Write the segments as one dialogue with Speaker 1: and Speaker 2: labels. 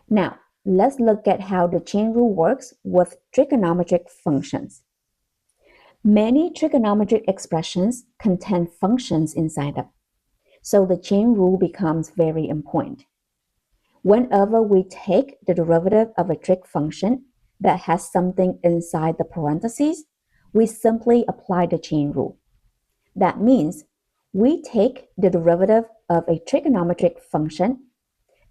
Speaker 1: Now, let's look at how the chain rule works with trigonometric functions. Many trigonometric expressions contain functions inside them, so the chain rule becomes very important. Whenever we take the derivative of a trig function that has something inside the parentheses, we simply apply the chain rule. That means we take the derivative of a trigonometric function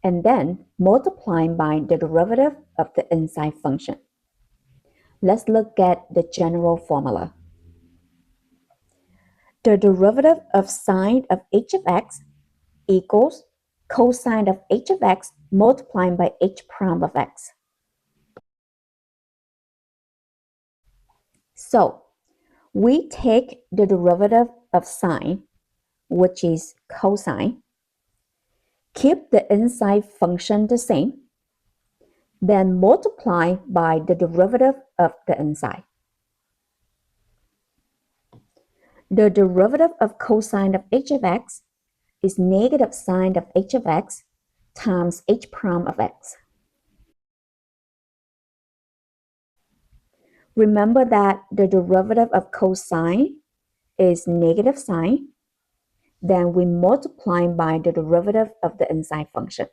Speaker 1: and then multiply by the derivative of the inside function. Let's look at the general formula. The derivative of sine of h of x equals cosine of h of x multiplied by h prime of x. So we take the derivative of sine, which is cosine, keep the inside function the same, then multiply by the derivative of the inside. The derivative of cosine of h of x is negative sine of h of x times h prime of x. Remember that the derivative of cosine is negative sine, then we multiply by the derivative of the inside function.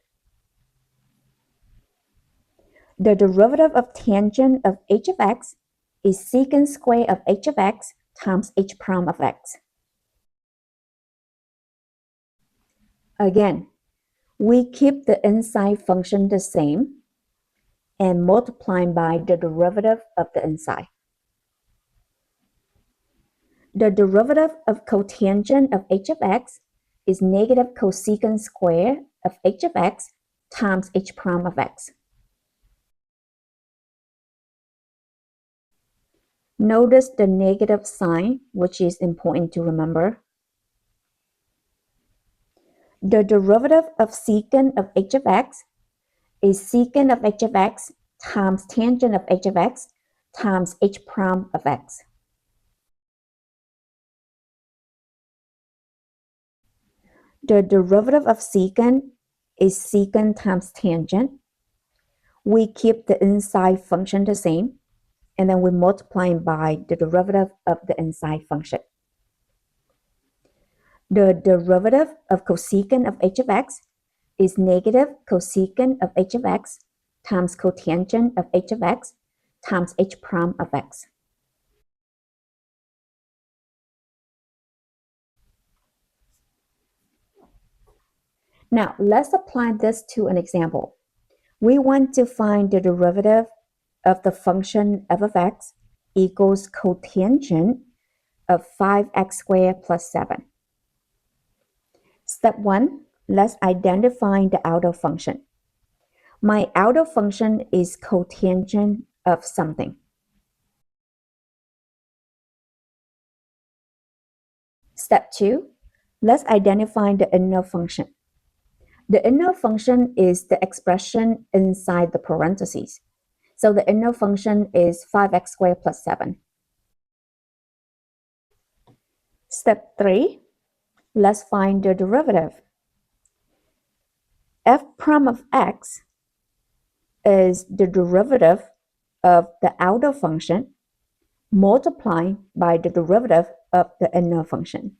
Speaker 1: The derivative of tangent of h of x is secant square of h of x times h prime of x. Again, we keep the inside function the same and multiply by the derivative of the inside. The derivative of cotangent of h of x is negative cosecant square of h of x times h prime of x. Notice the negative sign, which is important to remember. The derivative of secant of h of x is secant of h of x times tangent of h of x times h prime of x. The derivative of secant is secant times tangent. We keep the inside function the same, and then we multiply by the derivative of the inside function. The derivative of cosecant of h of x is negative cosecant of h of x times cotangent of h of x times h prime of x. Now, let's apply this to an example. We want to find the derivative of the function f of x equals cotangent of 5x squared plus 7. Step 1, let's identify the outer function. My outer function is cotangent of something. Step 2, let's identify the inner function. The inner function is the expression inside the parentheses. So the inner function is 5x squared plus 7. Step 3, let's find the derivative. F prime of x is the derivative of the outer function multiplied by the derivative of the inner function.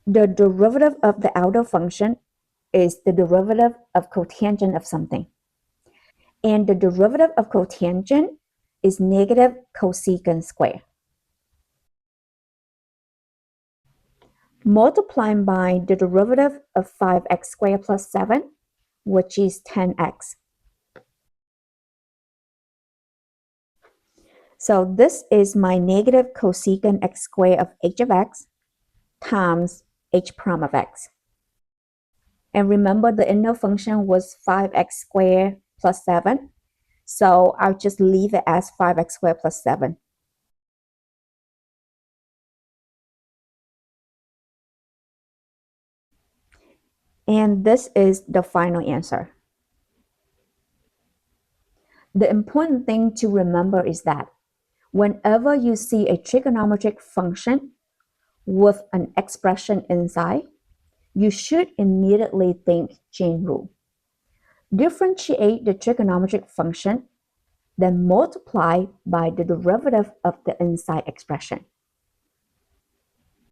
Speaker 1: The derivative of the outer function is the derivative of cotangent of something. And the derivative of cotangent is negative cosecant square. Multiplying by the derivative of 5x squared plus 7, which is 10x. So this is my negative cosecant x squared of h of x times h prime of x. And remember the inner function was 5x squared plus 7. So I'll just leave it as 5x squared plus 7. And this is the final answer. The important thing to remember is that whenever you see a trigonometric function with an expression inside, you should immediately think chain rule. Differentiate the trigonometric function, then multiply by the derivative of the inside expression.